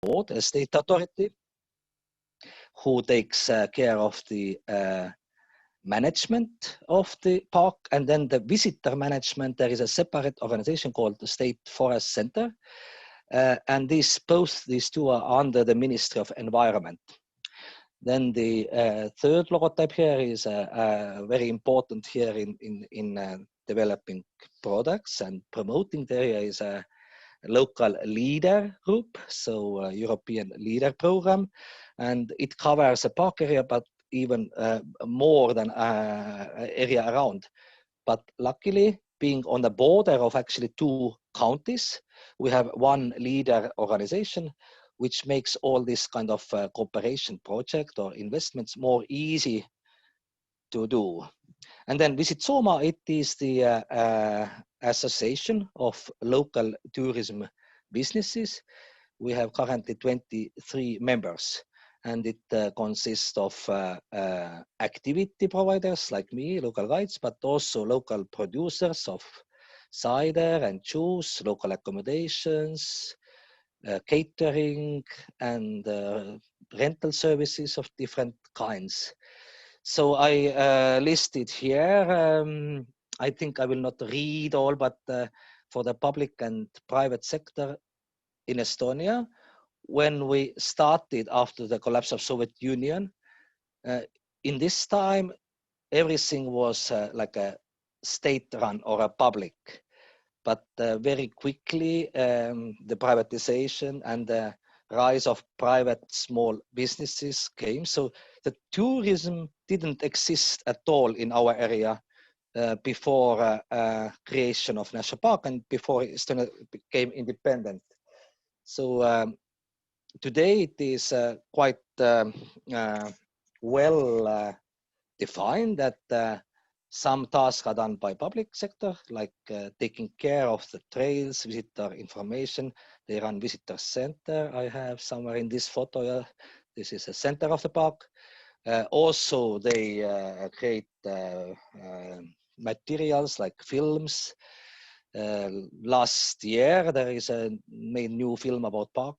board, a state authority, who takes care of the management of the park, and then the visitor management. There is a separate organization called the State Forest Center, and both these two are under the Ministry of Environment. Then the third logotype here is very important here in developing products and promoting the area is a local leader group, so European leader program, and it covers a park area, but even more than area around. But luckily, being on the border of actually two counties, we have one leader organization, which makes all this kind of cooperation project or investments more easy to do. And then Visit Soomaa, it is the association of local tourism businesses. We have currently 23 members, and it consists of activity providers like me, local guides, but also local producers of cider and juice, local accommodations, catering, and rental services of different kinds. So I listed here, I think I will not read all, but for the public and private sector in Estonia, when we started after the collapse of Soviet Union, in this time, everything was like a state-run or a public. But very quickly, the privatization and the rise of private small businesses came. So the tourism didn't exist at all in our area before creation of National Park and before Estonia became independent. So today it is quite well defined that some tasks are done by public sector, like taking care of the trails, visitor information. They run visitor center. I have somewhere in this photo, this is a center of the park. Also, they create materials like films. Last year, there is a made new film about park,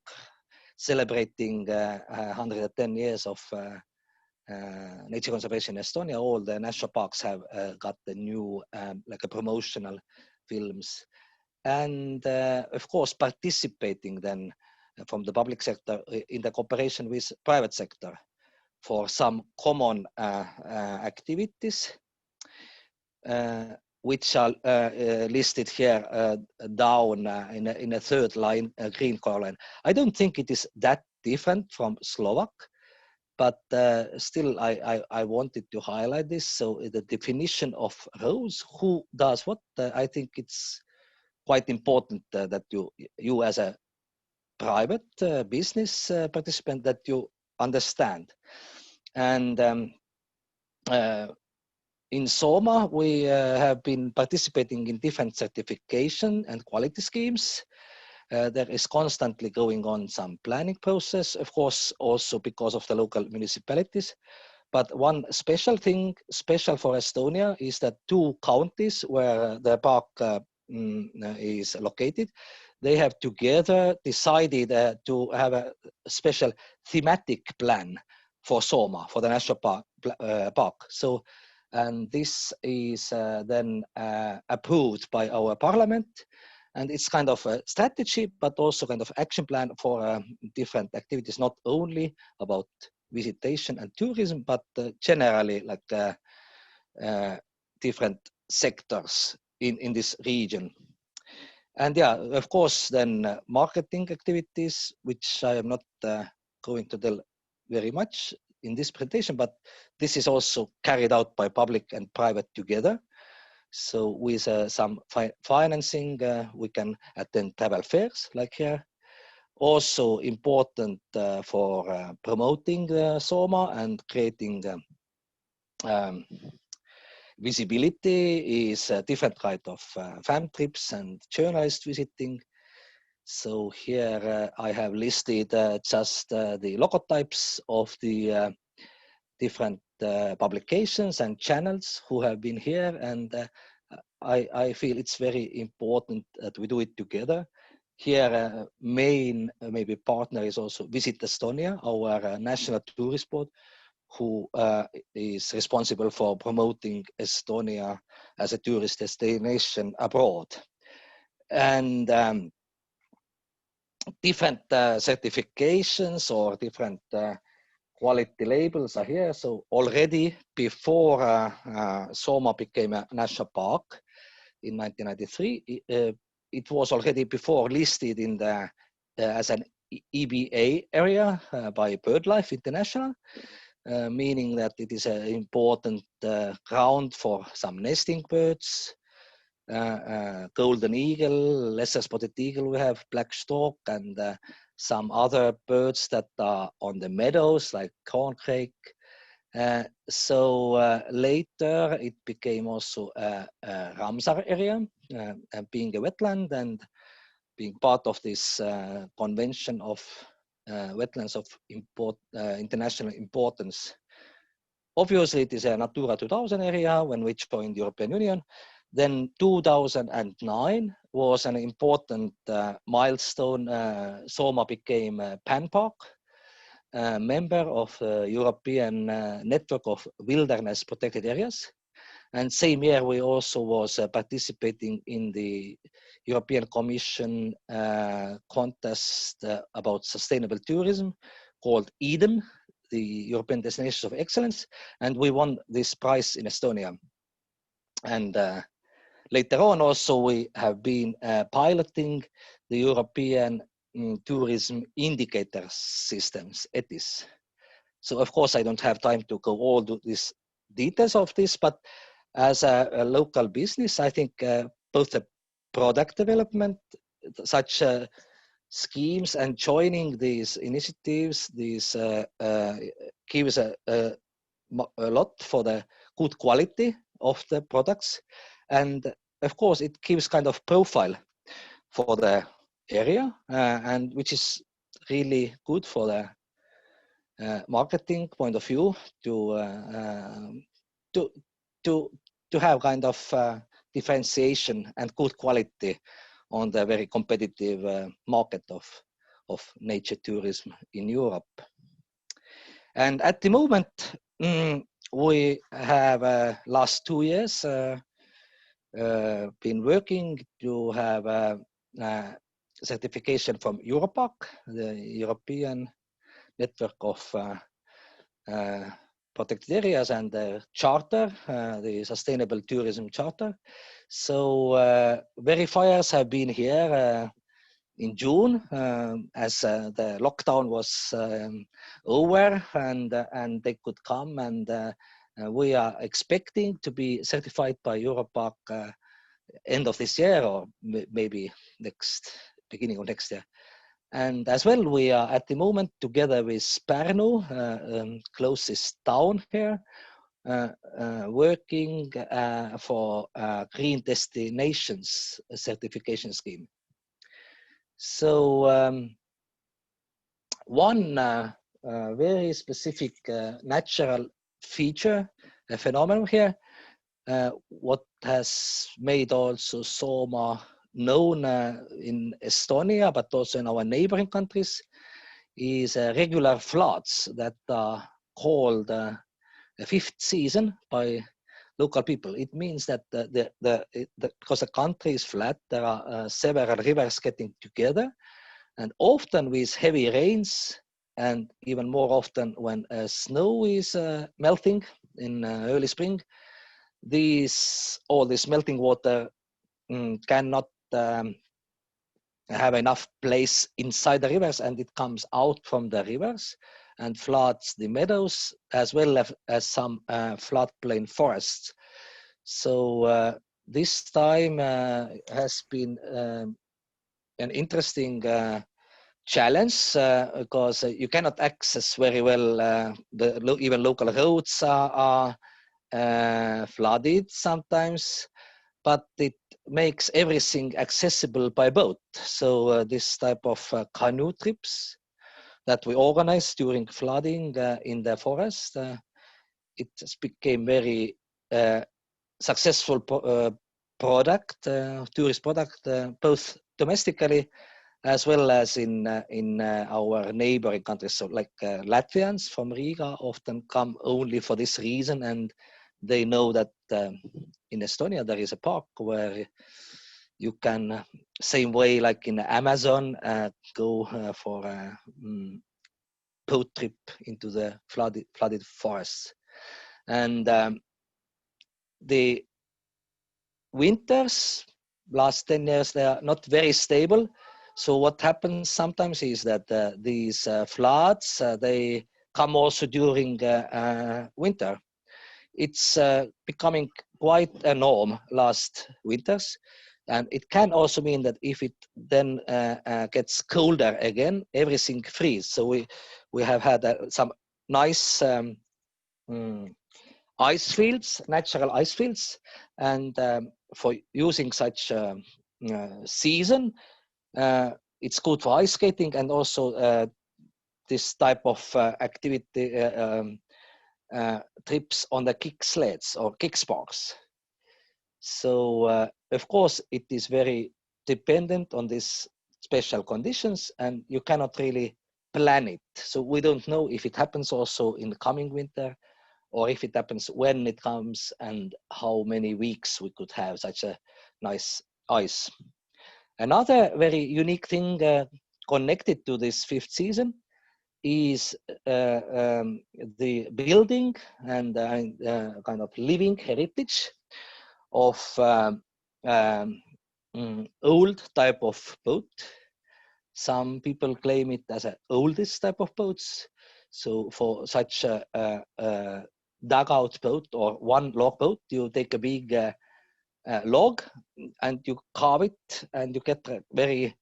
celebrating 110 years of nature conservation in Estonia. All the national parks have got the new like a promotional films, and of course participating then from the public sector in the cooperation with private sector for some common activities, which are listed here down in a third line, green color line. I don't think it is that different from Slovak, but still I wanted to highlight this. So the definition of roles, who does what, I think it's quite important that you as a private business participant, that you understand. And in Soomaa, we have been participating in different certification and quality schemes. There is constantly going on some planning process, of course, also because of the local municipalities. But one special thing, special for Estonia, is that two counties where the park is located, they have together decided to have a special thematic plan for Soomaa, for the national park. So, and this is then approved by our parliament. And it's kind of a strategy, but also kind of action plan for different activities, not only about visitation and tourism, but generally like different sectors in this region. And yeah, of course, then marketing activities, which I am not going to tell very much in this presentation, but this is also carried out by public and private together. So with some financing, we can attend travel fairs like here. Also important for promoting Soomaa and creating visibility is a different kind of fan trips and journalist visiting. So here I have listed just the logotypes of the different publications and channels who have been here, and I feel it's very important that we do it together. Here, main maybe partner is also Visit Estonia, our national tourist board, who is responsible for promoting Estonia as a tourist destination abroad. And different certifications or different quality labels are here. So already before Soomaa became a national park in 1993, it was already before listed in the as an EBA area by BirdLife International, meaning that it is an important ground for some nesting birds, golden eagle, lesser spotted eagle we have, black stork, and some other birds that are on the meadows like corncrake. So later it became also a Ramsar area, being a wetland and being part of this convention of wetlands of international importance. Obviously, it is a Natura 2000 area when we joined the European Union. Then 2009 was an important milestone. Soomaa became a PAN park, member of the European network of wilderness protected areas. And same year, we also was participating in the European Commission contest about sustainable tourism called EDEM, the European Destinations of Excellence. And we won this prize in Estonia. And later on also, we have been piloting the European tourism indicator systems, ETIS. So of course, I don't have time to go all to these details of this, but as a local business, I think both the product development, such schemes, and joining these initiatives, these gives a lot for the good quality of the products. And of course, it gives kind of profile for the area, and which is really good for the marketing point of view to have kind of differentiation and good quality on the very competitive market of nature tourism in Europe. And at the moment, we have last 2 years been working to have a certification from Europark, the European network of protected areas, and the charter, the Sustainable Tourism Charter. So verifiers have been here in June as the lockdown was over, and they could come, and we are expecting to be certified by Europark end of this year, or maybe beginning of next year. And as well, we are at the moment together with Pärnu, closest town here, working for Green Destinations certification scheme. So one very specific natural feature, a phenomenon here, what has made also Soomaa known in Estonia, but also in our neighboring countries, is regular floods that are called a fifth season by local people. It means that because the country is flat, there are several rivers getting together, and often with heavy rains, and even more often when snow is melting in early spring, all this melting water cannot have enough place inside the rivers, and it comes out from the rivers and floods the meadows as well as some floodplain forests. So this time has been an interesting challenge because you cannot access very well, even local roads are flooded sometimes, but it makes everything accessible by boat. So this type of canoe trips that we organize during flooding in the forest, it just became very successful product, tourist product, both domestically as well as in our neighboring countries. So like Latvians from Riga often come only for this reason, and they know that in Estonia there is a park where you can, same way like in the Amazon, go for a boat trip into the flooded forests. And the winters, last 10 years, they are not very stable. So what happens sometimes is that these floods, they come also during winter. It's becoming quite a norm last winters. And it can also mean that if it then gets colder again, everything freezes. So we have had some nice ice fields, natural ice fields, and for using such season, it's good for ice skating, and also this type of activity trips on the kick sleds or kick sparks. So of course it is very dependent on these special conditions, and you cannot really plan it. So we don't know if it happens also in the coming winter, or if it happens when it comes, and how many weeks we could have such a nice ice. Another very unique thing connected to this fifth season is the building and kind of living heritage of old type of boat. Some people claim it as the oldest type of boats. So for such a dugout boat or one log boat, you take a big log and you carve it, and you get a very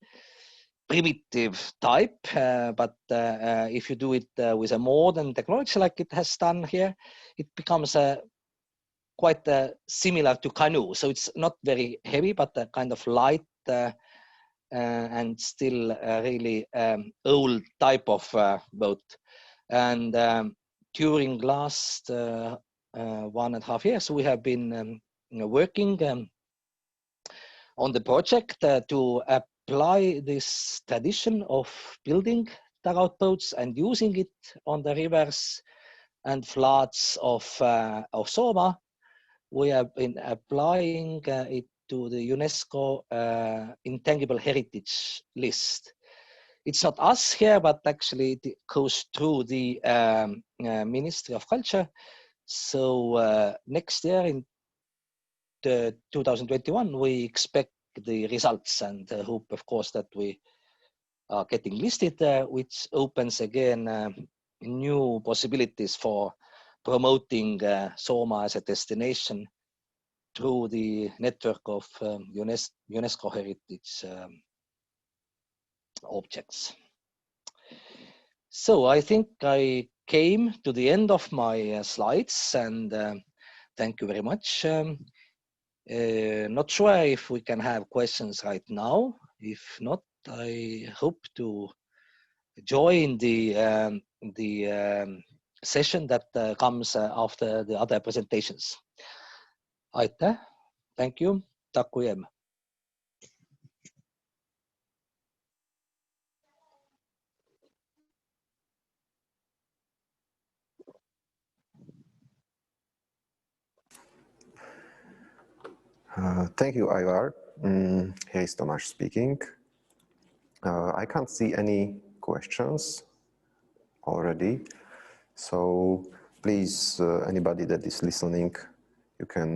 primitive type. But if you do it with a modern technology like it has done here, it becomes quite similar to canoe. So it's not very heavy, but kind of light and still a really old type of boat. And during last 1.5 years, we have been working on the project to apply this tradition of building dugout boats and using it on the rivers and floods of Soomaa. We have been applying it to the UNESCO Intangible Heritage list. It's not us here, but actually it goes through the Ministry of Culture. So next year in 2021, we expect the results, and hope, of course, that we are getting listed there, which opens again new possibilities for promoting Soomaa as a destination through the network of UNESCO heritage objects. So I think I came to the end of my slides, and thank you very much. Not sure if we can have questions right now. If not, I hope to join the session that comes after the other presentations. Aitäh, thank you, takujem. Thank you, Aivar. Here is Tomáš speaking. I can't see any questions already, so please, anybody that is listening, you can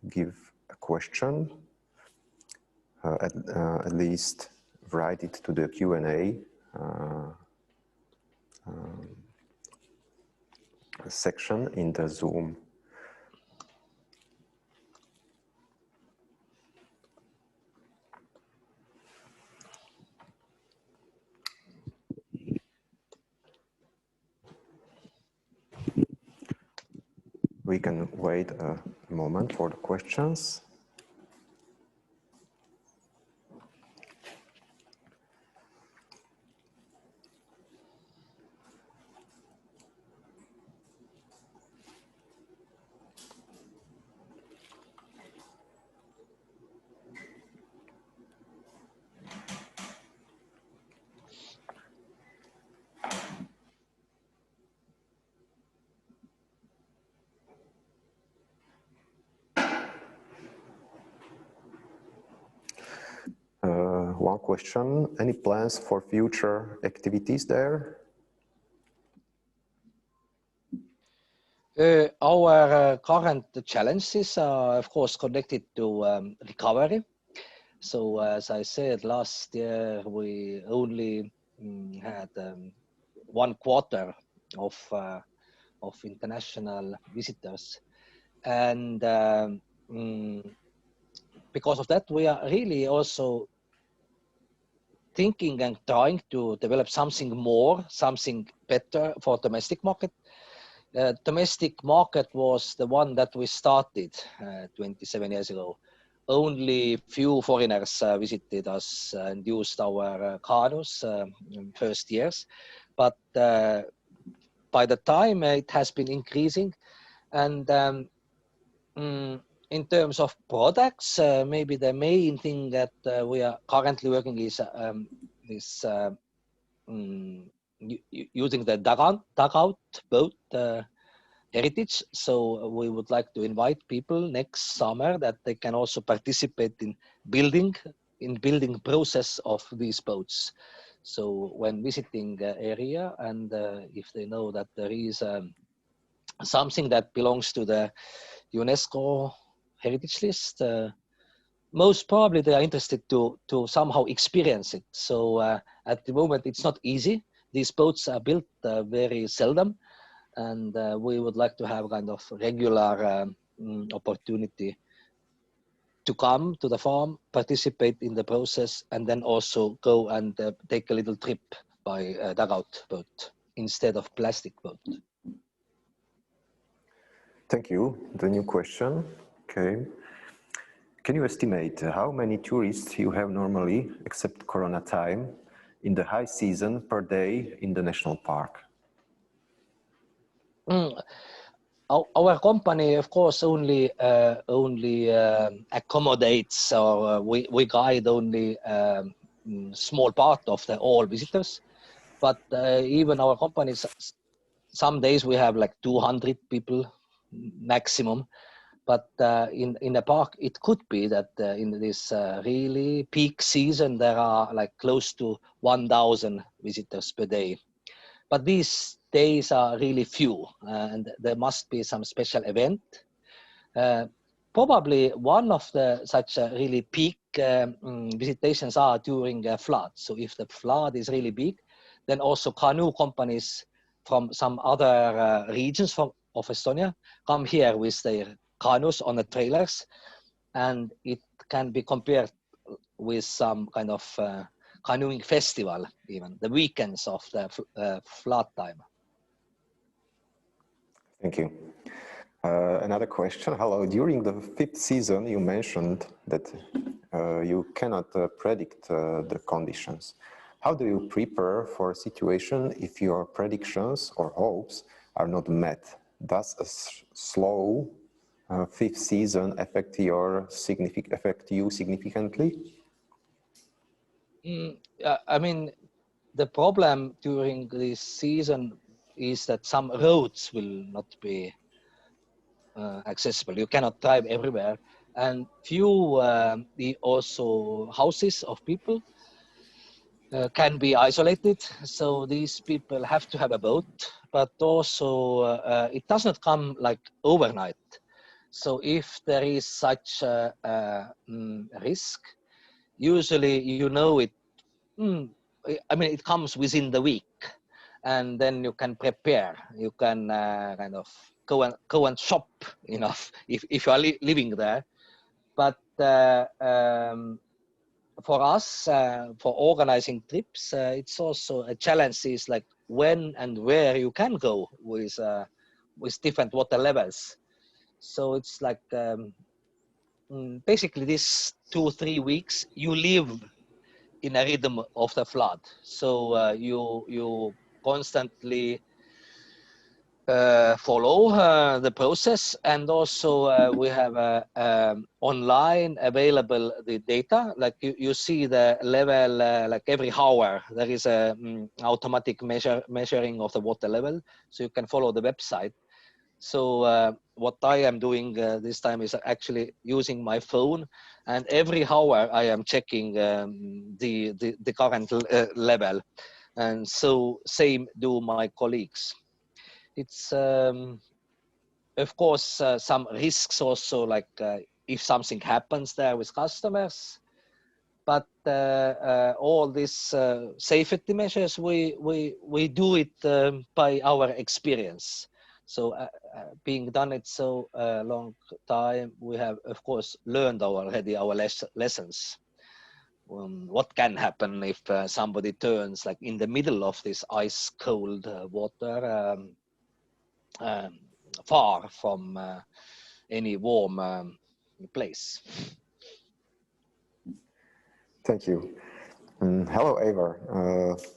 give a question. At least write it to the Q&A section in the Zoom. We can wait a moment for the questions. question. Any plans for future activities there? Our current challenges are, of course, connected to recovery. So, as I said, last year we only had 1/4 of international visitors, and because of that, we are really also thinking and trying to develop something more, something better for domestic market. Domestic market was the one that we started 27 years ago. Only few foreigners visited us and used our canoes in first years, but by the time it has been increasing. And in terms of products, maybe the main thing that we are currently working is using the dugout boat heritage. So we would like to invite people next summer that they can also participate in building process of these boats. So when visiting the area, and if they know that there is something that belongs to the UNESCO heritage list, most probably they are interested to somehow experience it. So at the moment it's not easy. These boats are built very seldom, and we would like to have kind of regular opportunity to come to the farm, participate in the process, and then also go and take a little trip by dugout boat instead of plastic boat. Thank you. The new question. Okay. Can you estimate how many tourists you have normally, except Corona time, in the high season per day in the national park? Our company, of course, only accommodates, or we guide only small part of the all visitors. But even our companies, some days we have like 200 people maximum. But in the park, it could be that in this really peak season, there are like close to 1,000 visitors per day. But these days are really few, and there must be some special event. Probably one of the such really peak visitations are during a flood. So if the flood is really big, then also canoe companies from some other regions of Estonia come here with their canoes on the trailers, and it can be compared with some kind of canoeing festival, even the weekends of the flood time. Thank you. Another question. Hello. During the 5th season, you mentioned that you cannot predict the conditions. How do you prepare for a situation if your predictions or hopes are not met? Does a slow 5th season affect you significantly? I mean, the problem during this season is that some roads will not be accessible. You cannot drive everywhere, and few also houses of people can be isolated. So these people have to have a boat, but also it does not come like overnight. So if there is such a risk, usually you know it. I mean, it comes within the week, and then you can prepare. You can kind of go and shop, you know, if you are living there. But for us, for organizing trips, it's also a challenge. Is like when and where you can go with different water levels. So it's like basically these 2-3 weeks you live in a rhythm of the flood. So you constantly follow the process, and also we have online available the data. Like you see the level like every hour there is a automatic measuring of the water level, so you can follow the website. So what I am doing this time is actually using my phone, and every hour I am checking the current level, and so same do my colleagues. It's of course some risks also, like if something happens there with customers, but all these safety measures we do it by our experience. So being done it so long time, we have of course learned already our lessons. What can happen if somebody turns like in the middle of this ice cold water, far from any warm place. Thank you. Hello, Aivar.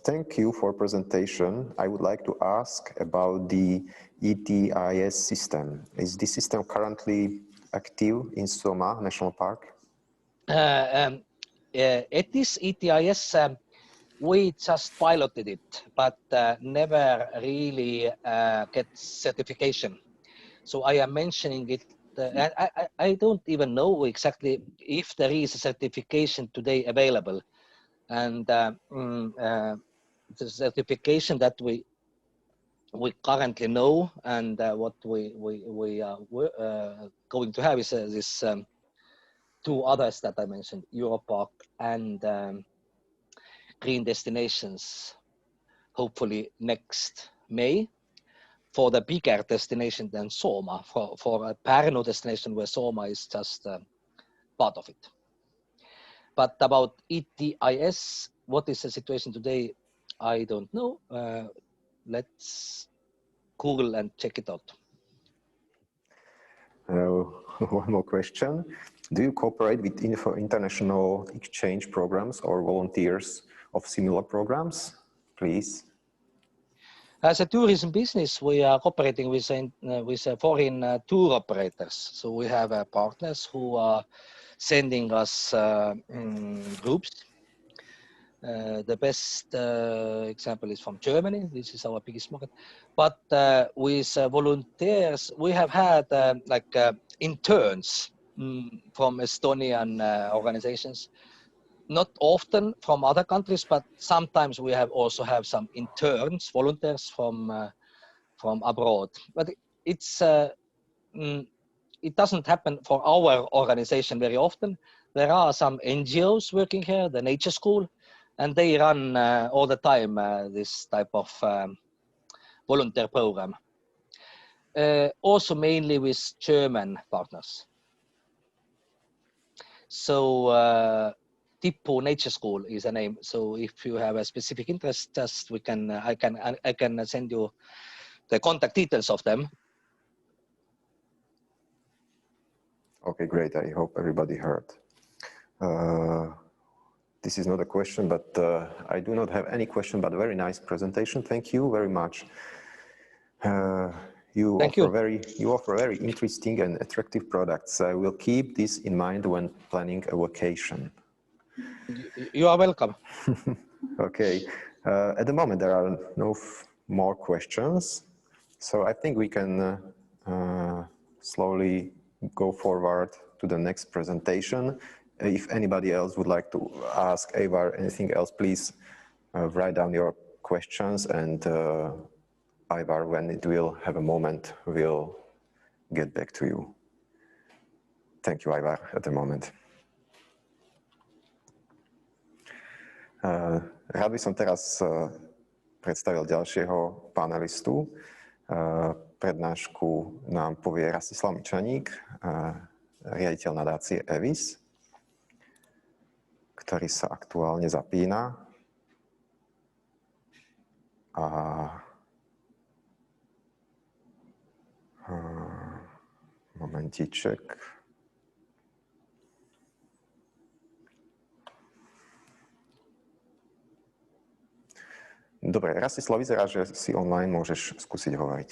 Thank you for presentation. I would like to ask about the ETIS system. Is this system currently active in Soomaa National Park? At this ETIS, we just piloted it, but never really get certification. So I am mentioning it. I don't even know exactly if there is a certification today available. And the certification that we currently know, and what we are going to have is this two others that I mentioned, Europark and Green Destinations, hopefully next May, for the bigger destination than Soomaa, for a Pärnu destination where Soomaa is just part of it. But about ETIS, what is the situation today? I don't know. Let's Google and check it out. One more question. Do you cooperate with international exchange programs or volunteers of similar programs? Please. As a tourism business, we are cooperating with foreign tour operators. So we have partners who are sending us groups. The best example is from Germany. This is our biggest market. But with volunteers, we have had interns from Estonian organizations. Not often from other countries, but sometimes we have also have some interns, volunteers from abroad. But it's it doesn't happen for our organization very often. There are some NGOs working here, the Nature School, and they run all the time this type of volunteer program. Also mainly with German partners. So Tippu Nature School is a name. So if you have a specific interest, just I can send you the contact details of them. Okay, great. I hope everybody heard. This is not a question, but I do not have any question, but very nice presentation. Thank you very much. You offer very interesting and attractive products. I will keep this in mind when planning a vacation. You are welcome. Okay. At the moment, there are no more questions. So I think we can slowly go forward to the next presentation. If anybody else would like to ask Aivar anything else, please write down your questions, and Aivar, when it will have a moment, will get back to you. Thank you, Aivar, at the moment. Rád by som teraz predstavil ďalšieho panelistu. Prednášku nám povie Rastislav Mičaník, riaditeľ nadácie Aevis, ktorý sa aktuálne zapína. Momentíček. Dobre, Rastislav, vyzerá, že si online, môžeš skúsiť hovoriť.